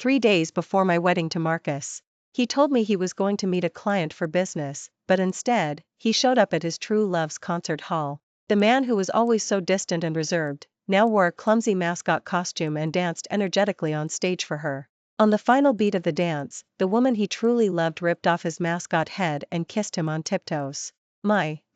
3 days before my wedding to Marcus. He told me he was going to meet a client for business, but instead, he showed up at his true love's concert hall. The man who was always so distant and reserved, now wore a clumsy mascot costume and danced energetically on stage for her. On the final beat of the dance, the woman he truly loved ripped off his mascot head and kissed him on tiptoes.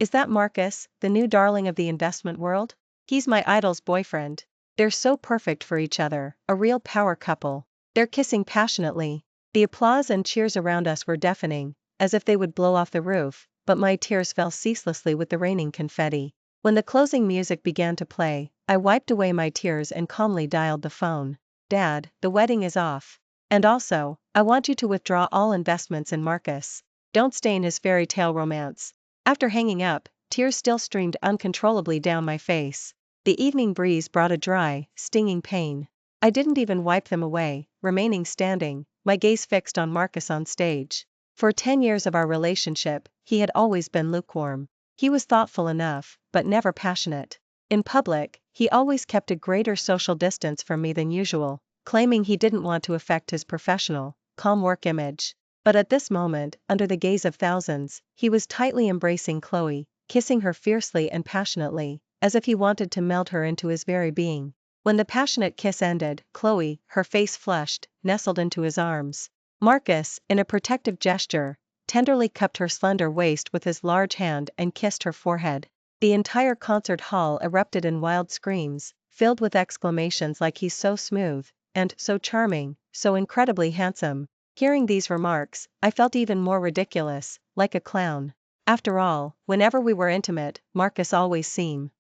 Is that Marcus, the new darling of the investment world? He's my idol's boyfriend. They're so perfect for each other, a real power couple. They're kissing passionately. The applause and cheers around us were deafening, as if they would blow off the roof, but my tears fell ceaselessly with the raining confetti. When the closing music began to play, I wiped away my tears and calmly dialed the phone. Dad, the wedding is off. And also, I want you to withdraw all investments in Marcus. Don't stain his fairy tale romance. After hanging up, tears still streamed uncontrollably down my face. The evening breeze brought a dry, stinging pain. I didn't even wipe them away, remaining standing, my gaze fixed on Marcus on stage. For 10 years of our relationship, he had always been lukewarm. He was thoughtful enough, but never passionate. In public, he always kept a greater social distance from me than usual, claiming he didn't want to affect his professional, calm work image. But at this moment, under the gaze of thousands, he was tightly embracing Chloe, kissing her fiercely and passionately, as if he wanted to meld her into his very being. When the passionate kiss ended, Chloe, her face flushed, nestled into his arms. Marcus, in a protective gesture, tenderly cupped her slender waist with his large hand and kissed her forehead. The entire concert hall erupted in wild screams, filled with exclamations like "he's so smooth," and "so charming, so incredibly handsome." Hearing these remarks, I felt even more ridiculous, like a clown. After all, whenever we were intimate, Marcus always seemed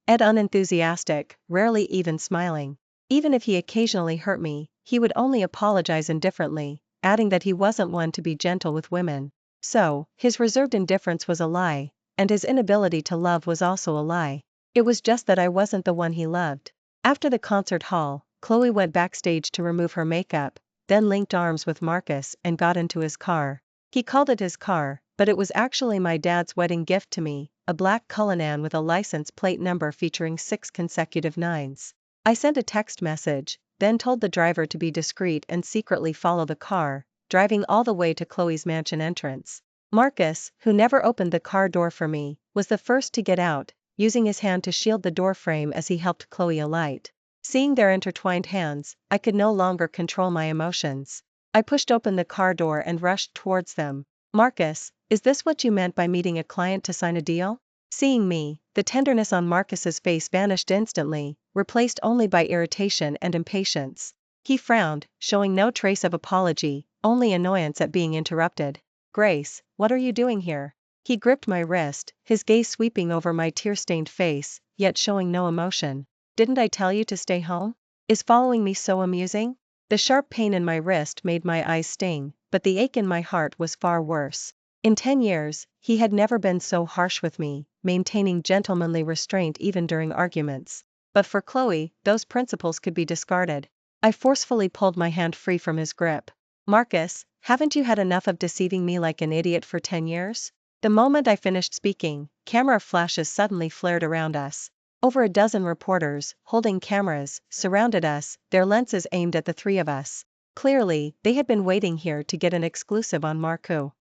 unenthusiastic, rarely even smiling. Even if he occasionally hurt me, he would only apologize indifferently, adding that he wasn't one to be gentle with women. So, his reserved indifference was a lie, and his inability to love was also a lie. It was just that I wasn't the one he loved. After the concert hall, Chloe went backstage to remove her makeup, then linked arms with Marcus and got into his car. He called it his car, but it was actually my dad's wedding gift to me, a black Cullinan with a license plate number featuring 6 consecutive 9s. I sent a text message, then told the driver to be discreet and secretly follow the car, driving all the way to Chloe's mansion entrance. Marcus, who never opened the car door for me, was the first to get out, using his hand to shield the door frame as he helped Chloe alight. Seeing their intertwined hands, I could no longer control my emotions. I pushed open the car door and rushed towards them. "Marcus, is this what you meant by meeting a client to sign a deal?" Seeing me, the tenderness on Marcus's face vanished instantly, replaced only by irritation and impatience. He frowned, showing no trace of apology, only annoyance at being interrupted. "Grace, what are you doing here?" He gripped my wrist, his gaze sweeping over my tear-stained face, yet showing no emotion. "Didn't I tell you to stay home? Is following me so amusing?" The sharp pain in my wrist made my eyes sting, but the ache in my heart was far worse. In 10 years, he had never been so harsh with me, maintaining gentlemanly restraint even during arguments. But for Chloe, those principles could be discarded. I forcefully pulled my hand free from his grip. "Marcus, haven't you had enough of deceiving me like an idiot for 10 years? The moment I finished speaking, camera flashes suddenly flared around us. Over a dozen reporters, holding cameras, surrounded us, their lenses aimed at the 3 of us. Clearly, they had been waiting here to get an exclusive on Marcus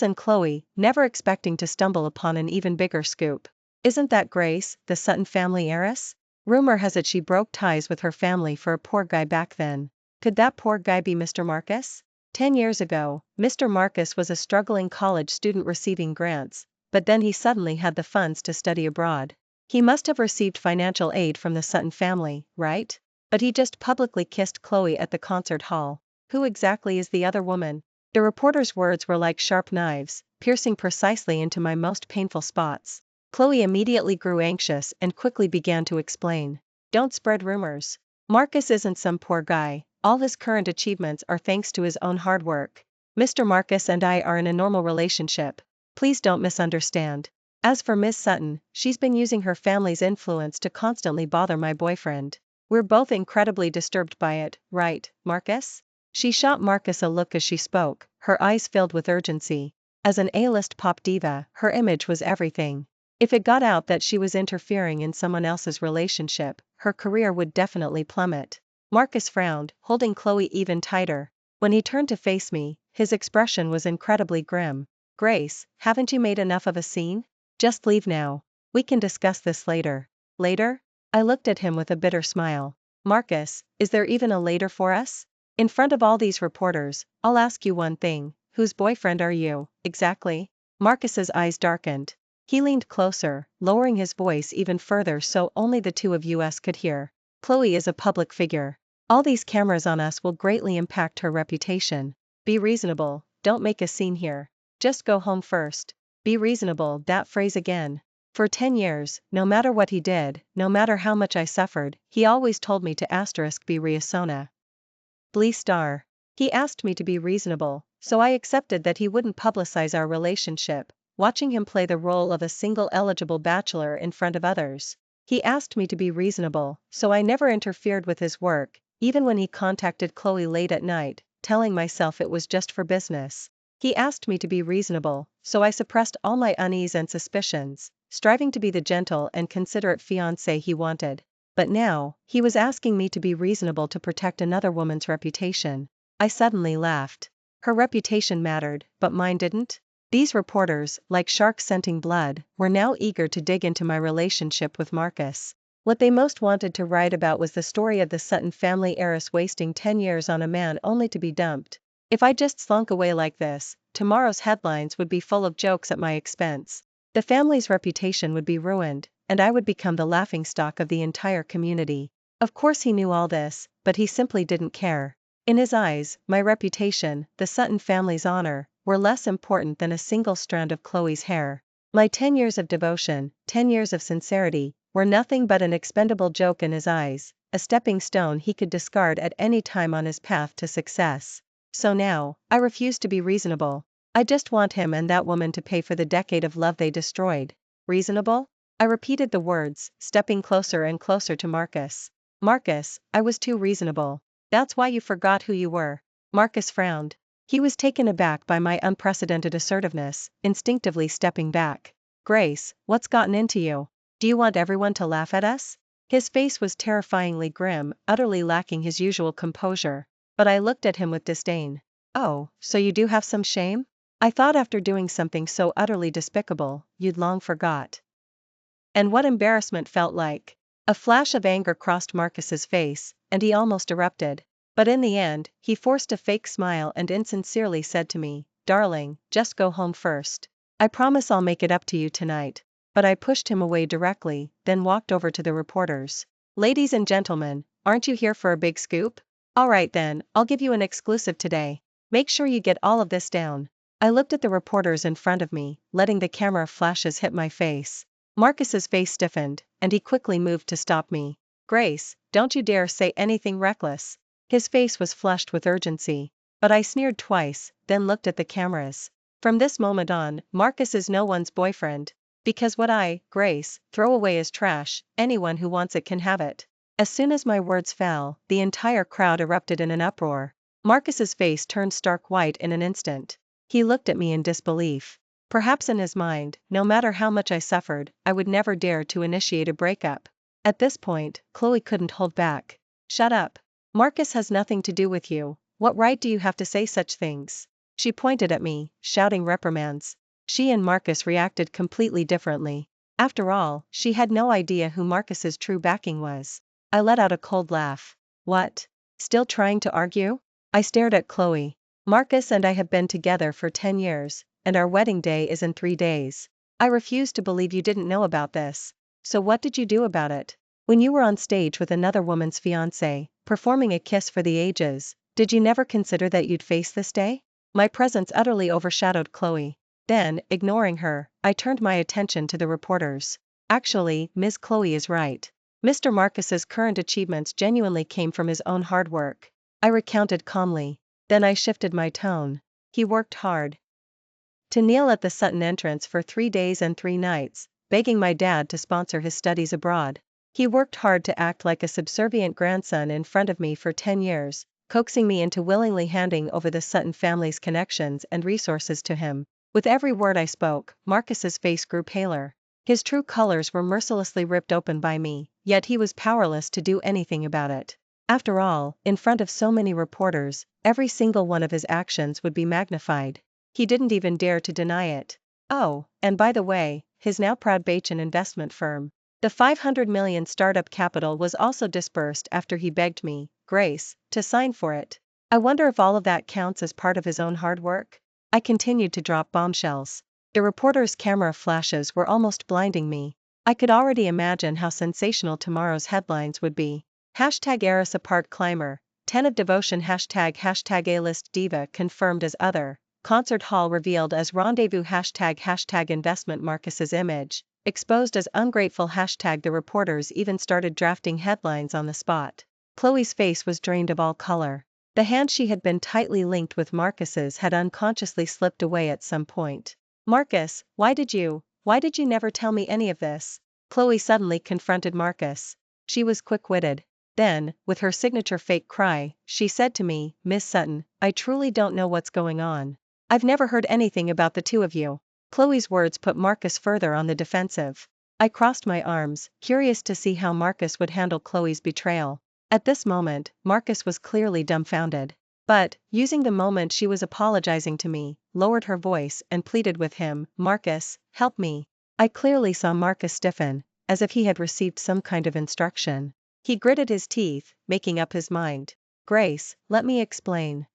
and Chloe, never expecting to stumble upon an even bigger scoop. "Isn't that Grace, the Sutton family heiress? Rumor has it she broke ties with her family for a poor guy back then. Could that poor guy be Mr. Marcus?" 10 years ago, Mr. Marcus was a struggling college student receiving grants, but then he suddenly had the funds to study abroad. He must have received financial aid from the Sutton family, right? But he just publicly kissed Chloe at the concert hall. Who exactly is the other woman? The reporter's words were like sharp knives, piercing precisely into my most painful spots. Chloe immediately grew anxious and quickly began to explain. "Don't spread rumors. Marcus isn't some poor guy, all his current achievements are thanks to his own hard work. Mr. Marcus and I are in a normal relationship. Please don't misunderstand. As for Miss Sutton, she's been using her family's influence to constantly bother my boyfriend. We're both incredibly disturbed by it, right, Marcus?" She shot Marcus a look as she spoke, her eyes filled with urgency. As an A-list pop diva, her image was everything. If it got out that she was interfering in someone else's relationship, her career would definitely plummet. Marcus frowned, holding Chloe even tighter. When he turned to face me, his expression was incredibly grim. Grace, haven't you made enough of a scene? Just leave now. We can discuss this later. Later? I looked at him with a bitter smile. Marcus, is there even a later for us? In front of all these reporters, I'll ask you one thing. Whose boyfriend are you, exactly? Marcus's eyes darkened. He leaned closer, lowering his voice even further so only the two of us could hear. Chloe is a public figure. All these cameras on us will greatly impact her reputation. Be reasonable, don't make a scene here. Just go home first. Be reasonable, that phrase again. For 10 years, no matter what he did, no matter how much I suffered, he always told me to be reasona. Blee star. He asked me to be reasonable, so I accepted that he wouldn't publicize our relationship, watching him play the role of a single eligible bachelor in front of others. He asked me to be reasonable, so I never interfered with his work, even when he contacted Chloe late at night, telling myself it was just for business. He asked me to be reasonable, so I suppressed all my unease and suspicions, striving to be the gentle and considerate fiancé he wanted. But now, he was asking me to be reasonable to protect another woman's reputation. I suddenly laughed. Her reputation mattered, but mine didn't? These reporters, like sharks scenting blood, were now eager to dig into my relationship with Marcus. What they most wanted to write about was the story of the Sutton family heiress wasting 10 years on a man only to be dumped. If I just slunk away like this, tomorrow's headlines would be full of jokes at my expense. The family's reputation would be ruined, and I would become the laughingstock of the entire community. Of course he knew all this, but he simply didn't care. In his eyes, my reputation, the Sutton family's honor, were less important than a single strand of Chloe's hair. My 10 years of devotion, 10 years of sincerity, were nothing but an expendable joke in his eyes, a stepping stone he could discard at any time on his path to success. So now, I refuse to be reasonable. I just want him and that woman to pay for the decade of love they destroyed. Reasonable? I repeated the words, stepping closer and closer to Marcus. Marcus, I was too reasonable. That's why you forgot who you were. Marcus frowned. He was taken aback by my unprecedented assertiveness, instinctively stepping back. Grace, what's gotten into you? Do you want everyone to laugh at us? His face was terrifyingly grim, utterly lacking his usual composure. But I looked at him with disdain. Oh, so you do have some shame? I thought after doing something so utterly despicable, you'd long forgot. And what embarrassment felt like. A flash of anger crossed Marcus's face, and he almost erupted. But in the end, he forced a fake smile and insincerely said to me, "Darling, just go home first. I promise I'll make it up to you tonight." But I pushed him away directly, then walked over to the reporters. "Ladies and gentlemen, aren't you here for a big scoop? All right then, I'll give you an exclusive today. Make sure you get all of this down." I looked at the reporters in front of me, letting the camera flashes hit my face. Marcus's face stiffened, and he quickly moved to stop me. "Grace, don't you dare say anything reckless." His face was flushed with urgency. But I sneered twice, then looked at the cameras. From this moment on, Marcus is no one's boyfriend. Because what I, Grace, throw away is trash, anyone who wants it can have it. As soon as my words fell, the entire crowd erupted in an uproar. Marcus's face turned stark white in an instant. He looked at me in disbelief. Perhaps in his mind, no matter how much I suffered, I would never dare to initiate a breakup. At this point, Chloe couldn't hold back. "Shut up. Marcus has nothing to do with you. What right do you have to say such things?" She pointed at me, shouting reprimands. She and Marcus reacted completely differently. After all, she had no idea who Marcus's true backing was. I let out a cold laugh. "What? Still trying to argue?" I stared at Chloe. "Marcus and I have been together for 10 years, and our wedding day is in 3 days. I refuse to believe you didn't know about this. So what did you do about it? When you were on stage with another woman's fiancé, performing a kiss for the ages, did you never consider that you'd face this day?" My presence utterly overshadowed Chloe. Then, ignoring her, I turned my attention to the reporters. "Actually, Ms. Chloe is right. Mr. Marcus's current achievements genuinely came from his own hard work." I recounted calmly. Then I shifted my tone. "He worked hard to kneel at the Sutton entrance for 3 days and 3 nights, begging my dad to sponsor his studies abroad. He worked hard to act like a subservient grandson in front of me for 10 years, coaxing me into willingly handing over the Sutton family's connections and resources to him." With every word I spoke, Marcus's face grew paler. His true colors were mercilessly ripped open by me, yet he was powerless to do anything about it. After all, in front of so many reporters, every single one of his actions would be magnified. He didn't even dare to deny it. Oh, and by the way, his now proud Bacon investment firm. The 500 million startup capital was also disbursed after he begged me, Grace, to sign for it. I wonder if all of that counts as part of his own hard work? I continued to drop bombshells. The reporter's camera flashes were almost blinding me. I could already imagine how sensational tomorrow's headlines would be. Hashtag heiress apart climber, 10 of devotion hashtag A-list diva confirmed as other, concert hall revealed as rendezvous hashtag investment Marcus's image, exposed as ungrateful hashtag the reporters even started drafting headlines on the spot. Chloe's face was drained of all color. The hand she had been tightly linked with Marcus's had unconsciously slipped away at some point. Marcus, why did you never tell me any of this? Chloe suddenly confronted Marcus. She was quick-witted. Then, with her signature fake cry, she said to me, Miss Sutton, I truly don't know what's going on. I've never heard anything about the two of you. Chloe's words put Marcus further on the defensive. I crossed my arms, curious to see how Marcus would handle Chloe's betrayal. At this moment, Marcus was clearly dumbfounded. But, using the moment she was apologizing to me, lowered her voice and pleaded with him, Marcus, help me. I clearly saw Marcus stiffen, as if he had received some kind of instruction. He gritted his teeth, making up his mind. Grace, let me explain.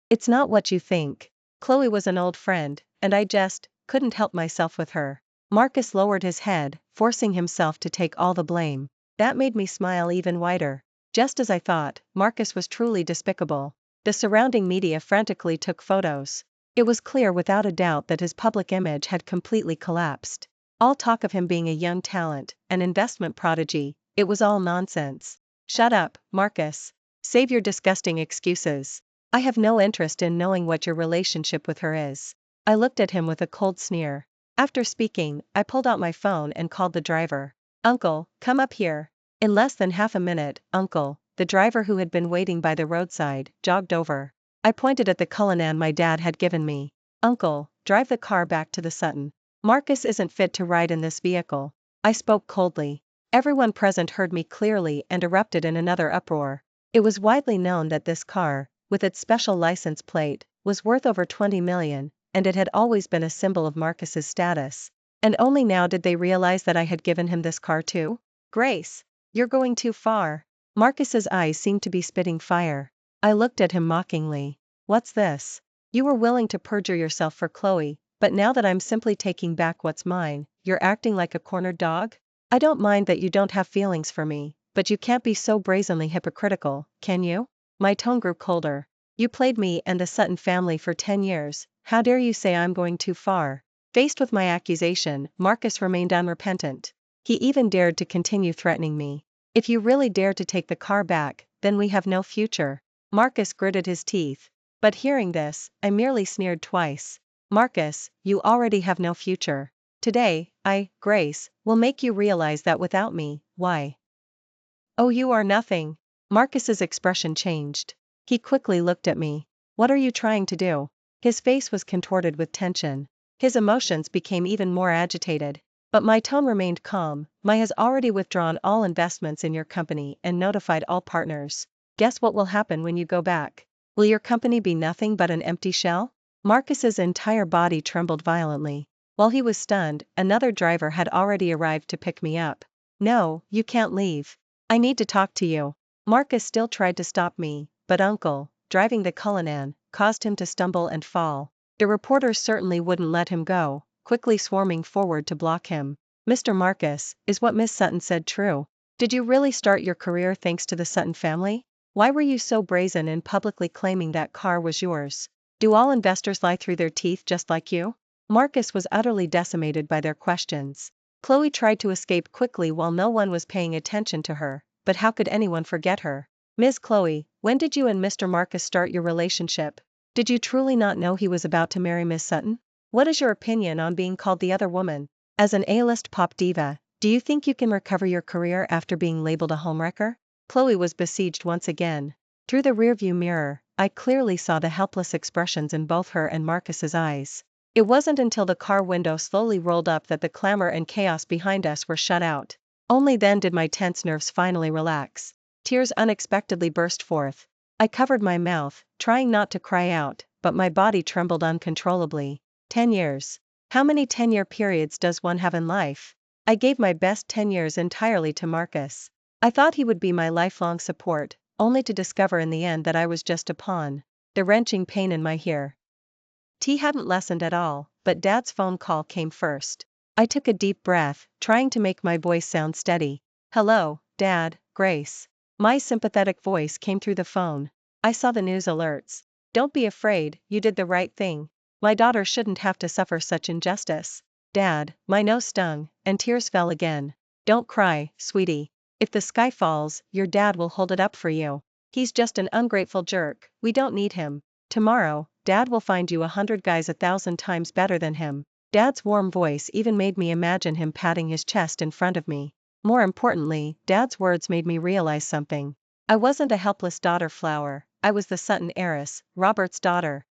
It's not what you think. Chloe was an old friend, and I just couldn't help myself with her. Marcus lowered his head, forcing himself to take all the blame. That made me smile even wider. Just as I thought, Marcus was truly despicable. The surrounding media frantically took photos. It was clear without a doubt that his public image had completely collapsed. All talk of him being a young talent, an investment prodigy, it was all nonsense. Shut up, Marcus. Save your disgusting excuses. I have no interest in knowing what your relationship with her is. I looked at him with a cold sneer. After speaking, I pulled out my phone and called the driver. Uncle, come up here. In less than half a minute, Uncle, the driver who had been waiting by the roadside, jogged over. I pointed at the Cullinan my dad had given me. Uncle, drive the car back to the Sutton. Marcus isn't fit to ride in this vehicle. I spoke coldly. Everyone present heard me clearly and erupted in another uproar. It was widely known that this car, with its special license plate, was worth over 20 million, and it had always been a symbol of Marcus's status. And only now did they realize that I had given him this car too? Grace, you're going too far. Marcus's eyes seemed to be spitting fire. I looked at him mockingly. What's this? You were willing to perjure yourself for Chloe, but now that I'm simply taking back what's mine, you're acting like a cornered dog? I don't mind that you don't have feelings for me, but you can't be so brazenly hypocritical, can you? My tone grew colder. You played me and the Sutton family for 10 years, how dare you say I'm going too far? Faced with my accusation, Marcus remained unrepentant. He even dared to continue threatening me. If you really dare to take the car back, then we have no future. Marcus gritted his teeth. But hearing this, I merely sneered twice. Marcus, you already have no future. Today, Grace, will make you realize that without me, why? Oh, you are nothing. Marcus's expression changed. He quickly looked at me. What are you trying to do? His face was contorted with tension. His emotions became even more agitated. But my tone remained calm. My has already withdrawn all investments in your company and notified all partners. Guess what will happen when you go back? Will your company be nothing but an empty shell? Marcus's entire body trembled violently. While he was stunned, another driver had already arrived to pick me up. No, you can't leave. I need to talk to you. Marcus still tried to stop me, but Uncle, driving the Cullinan, caused him to stumble and fall. The reporters certainly wouldn't let him go, quickly swarming forward to block him. Mr. Marcus, is what Miss Sutton said true? Did you really start your career thanks to the Sutton family? Why were you so brazen in publicly claiming that car was yours? Do all investors lie through their teeth just like you? Marcus was utterly decimated by their questions. Chloe tried to escape quickly while no one was paying attention to her, but how could anyone forget her? Ms. Chloe, when did you and Mr. Marcus start your relationship? Did you truly not know he was about to marry Miss Sutton? What is your opinion on being called the other woman? As an A-list pop diva, do you think you can recover your career after being labeled a homewrecker? Chloe was besieged once again. Through the rearview mirror, I clearly saw the helpless expressions in both her and Marcus's eyes. It wasn't until the car window slowly rolled up that the clamor and chaos behind us were shut out. Only then did my tense nerves finally relax. Tears unexpectedly burst forth. I covered my mouth, trying not to cry out, but my body trembled uncontrollably. 10 years. How many 10-year periods does one have in life? I gave my best 10 years entirely to Marcus. I thought he would be my lifelong support, only to discover in the end that I was just a pawn. The wrenching pain in my ear. Tea hadn't lessened at all, but Dad's phone call came first. I took a deep breath, trying to make my voice sound steady. "Hello, Dad, Grace." My sympathetic voice came through the phone. I saw the news alerts. "Don't be afraid, you did the right thing. My daughter shouldn't have to suffer such injustice." Dad, my nose stung, and tears fell again. "Don't cry, sweetie. If the sky falls, your dad will hold it up for you. He's just an ungrateful jerk, we don't need him. Tomorrow, Dad will find you 100 guys 1,000 times better than him." Dad's warm voice even made me imagine him patting his chest in front of me. More importantly, Dad's words made me realize something. I wasn't a helpless daughter flower, I was the Sutton heiress, Robert's daughter.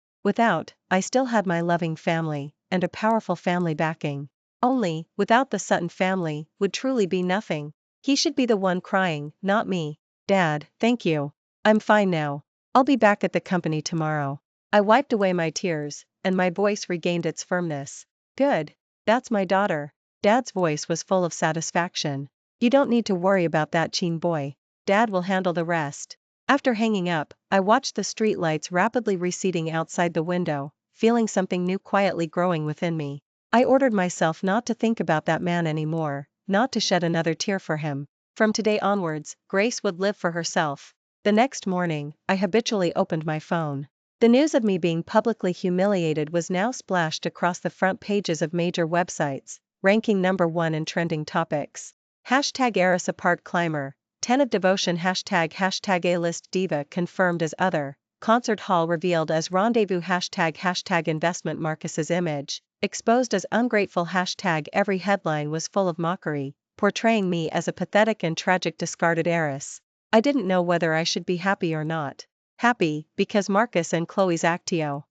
I still had my loving family, and a powerful family backing. Only, without the Sutton family, would truly be nothing. He should be the one crying, not me. "Dad, thank you. I'm fine now. I'll be back at the company tomorrow." I wiped away my tears, and my voice regained its firmness. "Good. That's my daughter." Dad's voice was full of satisfaction. "You don't need to worry about that Cheen boy. Dad will handle the rest." After hanging up, I watched the streetlights rapidly receding outside the window, feeling something new quietly growing within me. I ordered myself not to think about that man anymore, not to shed another tear for him. From today onwards, Grace would live for herself. The next morning, I habitually opened my phone. The news of me being publicly humiliated was now splashed across the front pages of major websites, ranking number 1 in trending topics. Hashtag heiress apart climber, 10 of devotion hashtag A-list diva confirmed as other, concert hall revealed as rendezvous hashtag investment Marcus's image, exposed as ungrateful hashtag every headline was full of mockery, portraying me as a pathetic and tragic discarded heiress. I didn't know whether I should be happy or not. Happy, because Marcus and Chloe's Actio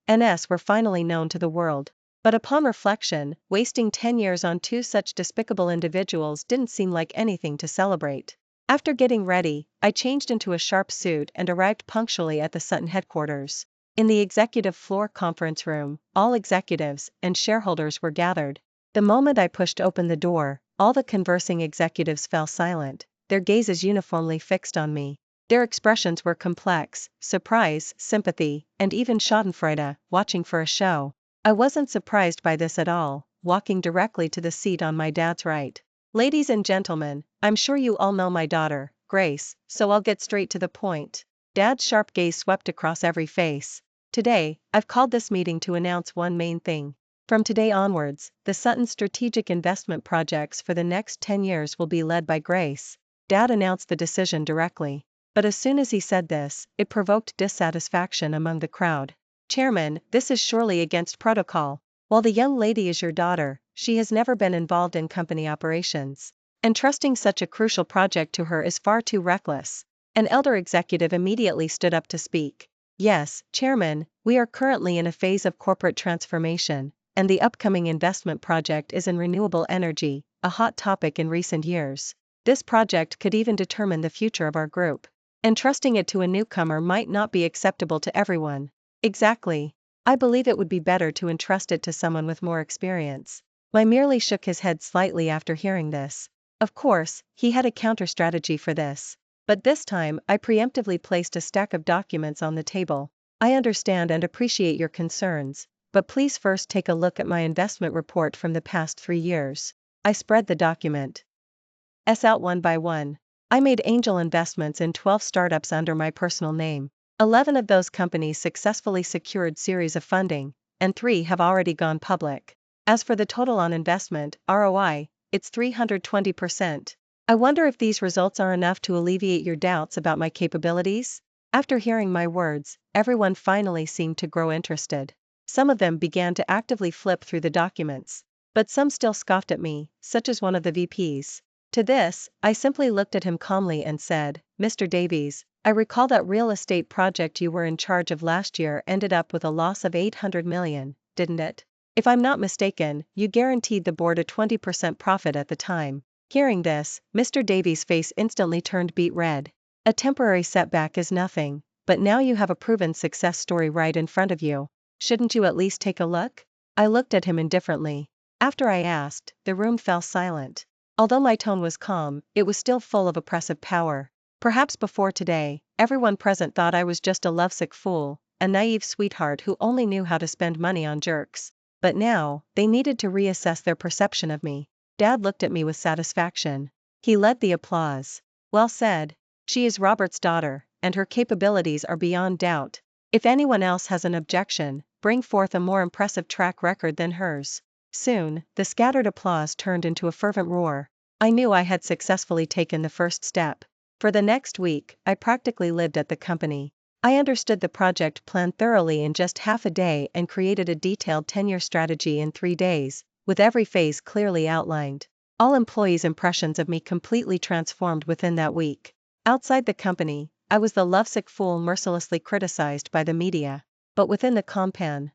NS were finally known to the world. But upon reflection, wasting 10 years on two such despicable individuals didn't seem like anything to celebrate. After getting ready, I changed into a sharp suit and arrived punctually at the Sutton headquarters. In the executive floor conference room, all executives and shareholders were gathered. The moment I pushed open the door, all the conversing executives fell silent, their gazes uniformly fixed on me. Their expressions were complex: surprise, sympathy, and even schadenfreude, watching for a show. I wasn't surprised by this at all, walking directly to the seat on my dad's right. "Ladies and gentlemen, I'm sure you all know my daughter, Grace, so I'll get straight to the point." Dad's sharp gaze swept across every face. "Today, I've called this meeting to announce one main thing. From today onwards, the Sutton strategic investment projects for the next 10 years will be led by Grace." Dad announced the decision directly. But as soon as he said this, it provoked dissatisfaction among the crowd. "Chairman, this is surely against protocol. While the young lady is your daughter, she has never been involved in company operations. Entrusting such a crucial project to her is far too reckless." An elder executive immediately stood up to speak. "Yes, Chairman, we are currently in a phase of corporate transformation, and the upcoming investment project is in renewable energy, a hot topic in recent years. This project could even determine the future of our group. Entrusting it to a newcomer might not be acceptable to everyone." "Exactly. I believe it would be better to entrust it to someone with more experience." I merely shook his head slightly after hearing this. Of course, he had a counter-strategy for this. But this time I preemptively placed a stack of documents on the table. "I understand and appreciate your concerns, but please first take a look at my investment report from the past 3 years. I spread the document out one by one. I made angel investments in 12 startups under my personal name. 11 of those companies successfully secured series of funding, and 3 have already gone public. As for the total on investment, ROI, it's 320%. I wonder if these results are enough to alleviate your doubts about my capabilities?" After hearing my words, everyone finally seemed to grow interested. Some of them began to actively flip through the documents. But some still scoffed at me, such as one of the VPs. To this, I simply looked at him calmly and said, "Mr. Davies, I recall that real estate project you were in charge of last year ended up with a loss of 800 million, didn't it? If I'm not mistaken, you guaranteed the board a 20% profit at the time." Hearing this, Mr. Davies' face instantly turned beet red. A temporary setback is nothing, but now you have a proven success story right in front of you. Shouldn't you at least take a look? I looked at him indifferently. After I asked, the room fell silent. Although my tone was calm, it was still full of oppressive power. Perhaps before today, everyone present thought I was just a lovesick fool, a naive sweetheart who only knew how to spend money on jerks. But now, they needed to reassess their perception of me. Dad looked at me with satisfaction. He led the applause. Well said. She is Robert's daughter, and her capabilities are beyond doubt. If anyone else has an objection, bring forth a more impressive track record than hers. Soon, the scattered applause turned into a fervent roar. I knew I had successfully taken the first step. For the next week, I practically lived at the company. I understood the project plan thoroughly in just half a day and created a detailed 10-year strategy in 3 days, with every phase clearly outlined. All employees' impressions of me completely transformed within that week. Outside the company, I was the lovesick fool mercilessly criticized by the media. But within the compan,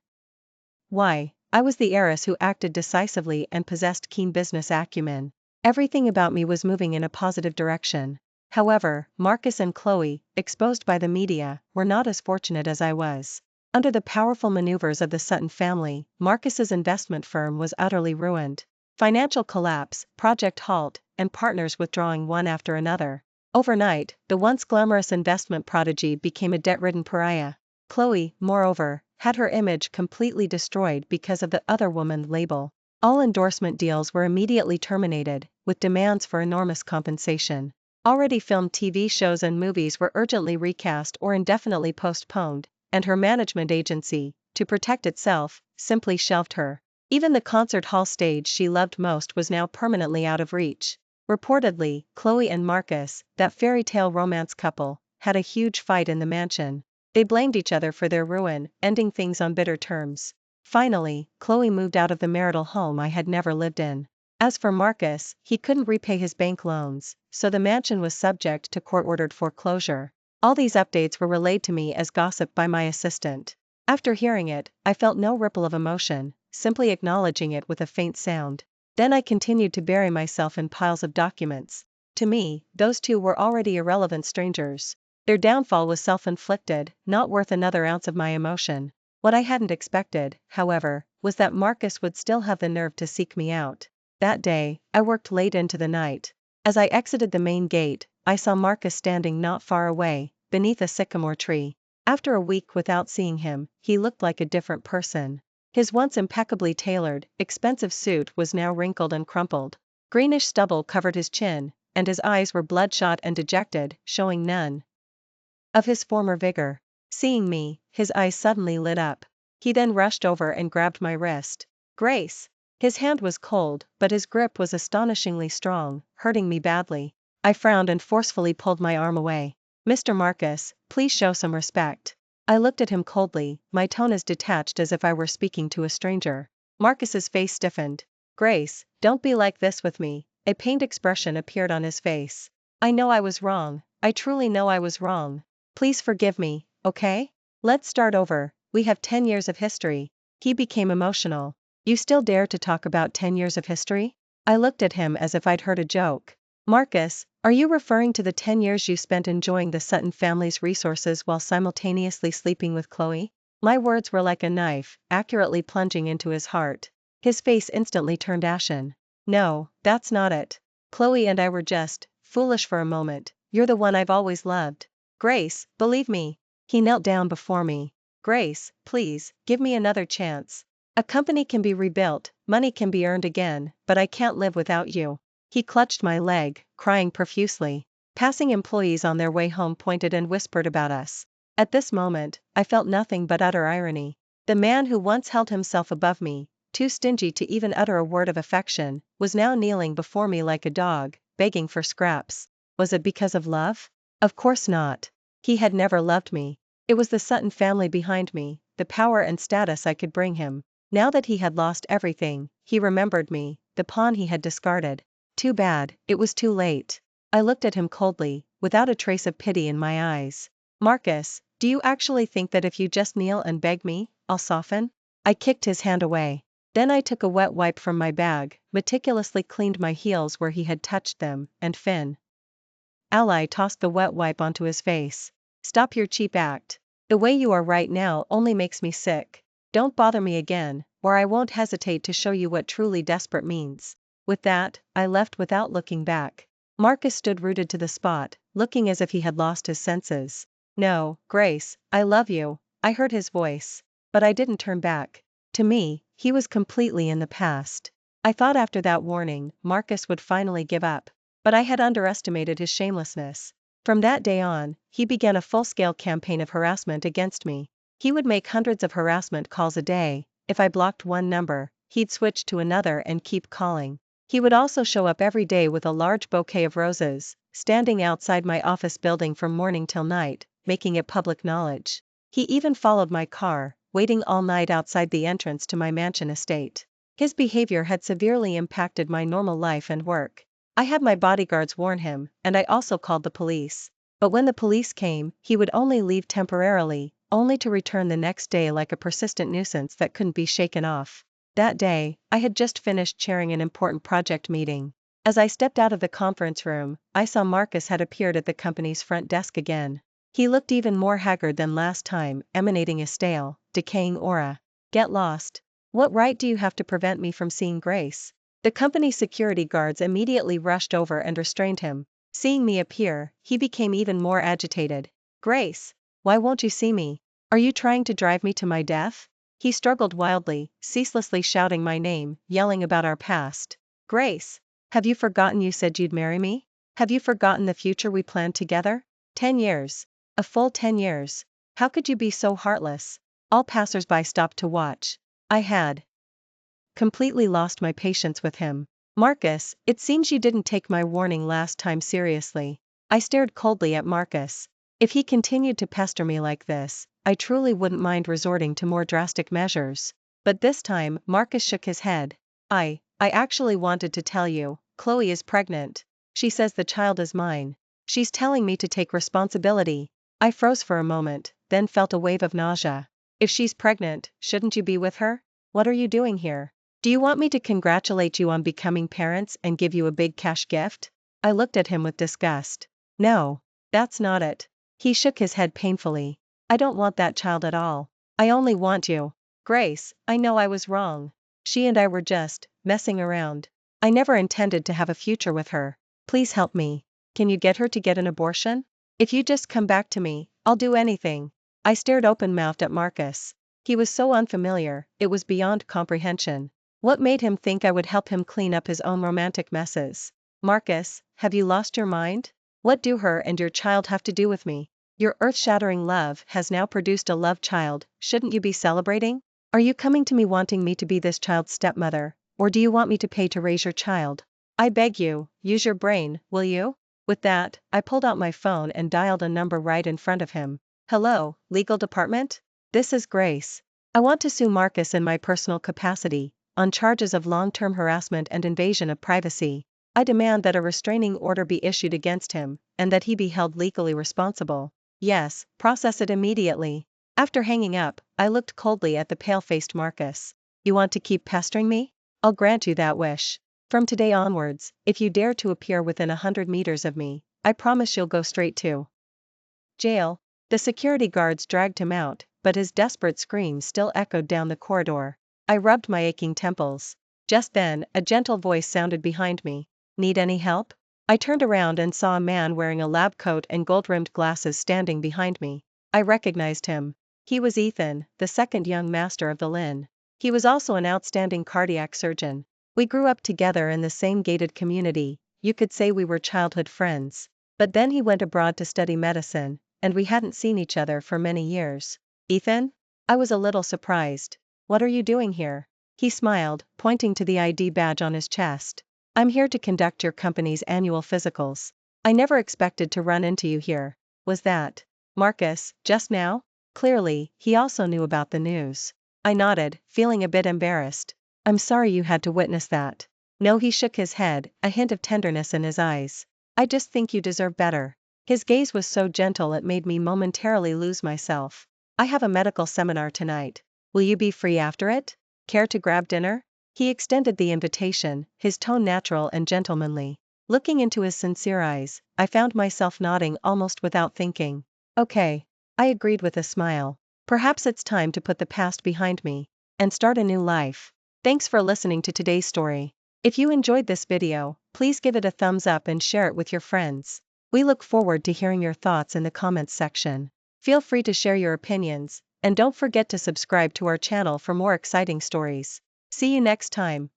why, I was the heiress who acted decisively and possessed keen business acumen. Everything about me was moving in a positive direction. However, Marcus and Chloe, exposed by the media, were not as fortunate as I was. Under the powerful maneuvers of the Sutton family, Marcus's investment firm was utterly ruined. Financial collapse, project halt, and partners withdrawing one after another. Overnight, the once glamorous investment prodigy became a debt-ridden pariah. Chloe, moreover, had her image completely destroyed because of the other woman label. All endorsement deals were immediately terminated, with demands for enormous compensation. Already filmed TV shows and movies were urgently recast or indefinitely postponed, and her management agency, to protect itself, simply shelved her. Even the concert hall stage she loved most was now permanently out of reach. Reportedly, Chloe and Marcus, that fairy tale romance couple, had a huge fight in the mansion. They blamed each other for their ruin, ending things on bitter terms. Finally, Chloe moved out of the marital home I had never lived in. As for Marcus, he couldn't repay his bank loans, so the mansion was subject to court-ordered foreclosure. All these updates were relayed to me as gossip by my assistant. After hearing it, I felt no ripple of emotion, simply acknowledging it with a faint sound. Then I continued to bury myself in piles of documents. To me, those two were already irrelevant strangers. Their downfall was self-inflicted, not worth another ounce of my emotion. What I hadn't expected, however, was that Marcus would still have the nerve to seek me out. That day, I worked late into the night. As I exited the main gate, I saw Marcus standing not far away, beneath a sycamore tree. After a week without seeing him, he looked like a different person. His once impeccably tailored, expensive suit was now wrinkled and crumpled. Greenish stubble covered his chin, and his eyes were bloodshot and dejected, showing none of his former vigor. Seeing me, his eyes suddenly lit up. He then rushed over and grabbed my wrist. "Grace!" His hand was cold, but his grip was astonishingly strong, hurting me badly. I frowned and forcefully pulled my arm away. "Mr. Marcus, please show some respect." I looked at him coldly, my tone as detached as if I were speaking to a stranger. Marcus's face stiffened. "Grace, don't be like this with me." A pained expression appeared on his face. "I know I was wrong. I truly know I was wrong. Please forgive me, okay? Let's start over. We have 10 years of history." He became emotional. "You still dare to talk about 10 years of history?" I looked at him as if I'd heard a joke. "Marcus, are you referring to the 10 years you spent enjoying the Sutton family's resources while simultaneously sleeping with Chloe?" My words were like a knife, accurately plunging into his heart. His face instantly turned ashen. "No, that's not it. Chloe and I were just foolish for a moment. You're the one I've always loved. Grace, believe me." He knelt down before me. "Grace, please, give me another chance. A company can be rebuilt, money can be earned again, but I can't live without you." He clutched my leg, crying profusely. Passing employees on their way home pointed and whispered about us. At this moment, I felt nothing but utter irony. The man who once held himself above me, too stingy to even utter a word of affection, was now kneeling before me like a dog, begging for scraps. Was it because of love? Of course not. He had never loved me. It was the Sutton family behind me, the power and status I could bring him. Now that he had lost everything, he remembered me, the pawn he had discarded. Too bad, it was too late. I looked at him coldly, without a trace of pity in my eyes. "Marcus, do you actually think that if you just kneel and beg me, I'll soften?" I kicked his hand away. Then I took a wet wipe from my bag, meticulously cleaned my heels where he had touched them, and Ally tossed the wet wipe onto his face. Stop your cheap act. The way you are right now only makes me sick. Don't bother me again, or I won't hesitate to show you what truly desperate means. With that, I left without looking back. Marcus stood rooted to the spot, looking as if he had lost his senses. No, Grace, I love you, I heard his voice. But I didn't turn back. To me, he was completely in the past. I thought after that warning, Marcus would finally give up. But I had underestimated his shamelessness. From that day on, he began a full-scale campaign of harassment against me. He would make hundreds of harassment calls a day. If I blocked one number, he'd switch to another and keep calling. He would also show up every day with a large bouquet of roses, standing outside my office building from morning till night, making it public knowledge. He even followed my car, waiting all night outside the entrance to my mansion estate. His behavior had severely impacted my normal life and work. I had my bodyguards warn him, and I also called the police. But when the police came, he would only leave temporarily, only to return the next day like a persistent nuisance that couldn't be shaken off. That day, I had just finished chairing an important project meeting. As I stepped out of the conference room, I saw Marcus had appeared at the company's front desk again. He looked even more haggard than last time, emanating a stale, decaying aura. Get lost. What right do you have to prevent me from seeing Grace? The company's security guards immediately rushed over and restrained him. Seeing me appear, he became even more agitated. Grace, why won't you see me? Are you trying to drive me to my death? He struggled wildly, ceaselessly shouting my name, yelling about our past. Grace, have you forgotten you said you'd marry me? Have you forgotten the future we planned together? 10 years. A full 10 years. How could you be so heartless? All passers-by stopped to watch. I had completely lost my patience with him. Marcus, it seems you didn't take my warning last time seriously. I stared coldly at Marcus. If he continued to pester me like this, I truly wouldn't mind resorting to more drastic measures. But this time, Marcus shook his head. I actually wanted to tell you, Chloe is pregnant. She says the child is mine. She's telling me to take responsibility. I froze for a moment, then felt a wave of nausea. If she's pregnant, shouldn't you be with her? What are you doing here? Do you want me to congratulate you on becoming parents and give you a big cash gift? I looked at him with disgust. No, that's not it. He shook his head painfully. I don't want that child at all. I only want you. Grace, I know I was wrong. She and I were just messing around. I never intended to have a future with her. Please help me. Can you get her to get an abortion? If you just come back to me, I'll do anything. I stared open-mouthed at Marcus. He was so unfamiliar, it was beyond comprehension. What made him think I would help him clean up his own romantic messes? Marcus, have you lost your mind? What do her and your child have to do with me? Your earth-shattering love has now produced a love child, shouldn't you be celebrating? Are you coming to me wanting me to be this child's stepmother, or do you want me to pay to raise your child? I beg you, use your brain, will you? With that, I pulled out my phone and dialed a number right in front of him. Hello, legal department? This is Grace. I want to sue Marcus in my personal capacity, on charges of long-term harassment and invasion of privacy. I demand that a restraining order be issued against him, and that he be held legally responsible. Yes, process it immediately. After hanging up, I looked coldly at the pale-faced Marcus. You want to keep pestering me? I'll grant you that wish. From today onwards, if you dare to appear within 100 meters of me, I promise you'll go straight to jail. The security guards dragged him out, but his desperate screams still echoed down the corridor. I rubbed my aching temples. Just then, a gentle voice sounded behind me. Need any help? I turned around and saw a man wearing a lab coat and gold-rimmed glasses standing behind me. I recognized him. He was Ethan, the second young master of the Lynn. He was also an outstanding cardiac surgeon. We grew up together in the same gated community. You could say we were childhood friends. But then he went abroad to study medicine, and we hadn't seen each other for many years. Ethan? I was a little surprised. What are you doing here? He smiled, pointing to the ID badge on his chest. I'm here to conduct your company's annual physicals. I never expected to run into you here. Was that Marcus, just now? Clearly, he also knew about the news. I nodded, feeling a bit embarrassed. I'm sorry you had to witness that. No, he shook his head, a hint of tenderness in his eyes. I just think you deserve better. His gaze was so gentle it made me momentarily lose myself. I have a medical seminar tonight. Will you be free after it? Care to grab dinner? He extended the invitation, his tone natural and gentlemanly. Looking into his sincere eyes, I found myself nodding almost without thinking. Okay. I agreed with a smile. Perhaps it's time to put the past behind me and start a new life. Thanks for listening to today's story. If you enjoyed this video, please give it a thumbs up and share it with your friends. We look forward to hearing your thoughts in the comments section. Feel free to share your opinions, and don't forget to subscribe to our channel for more exciting stories. See you next time.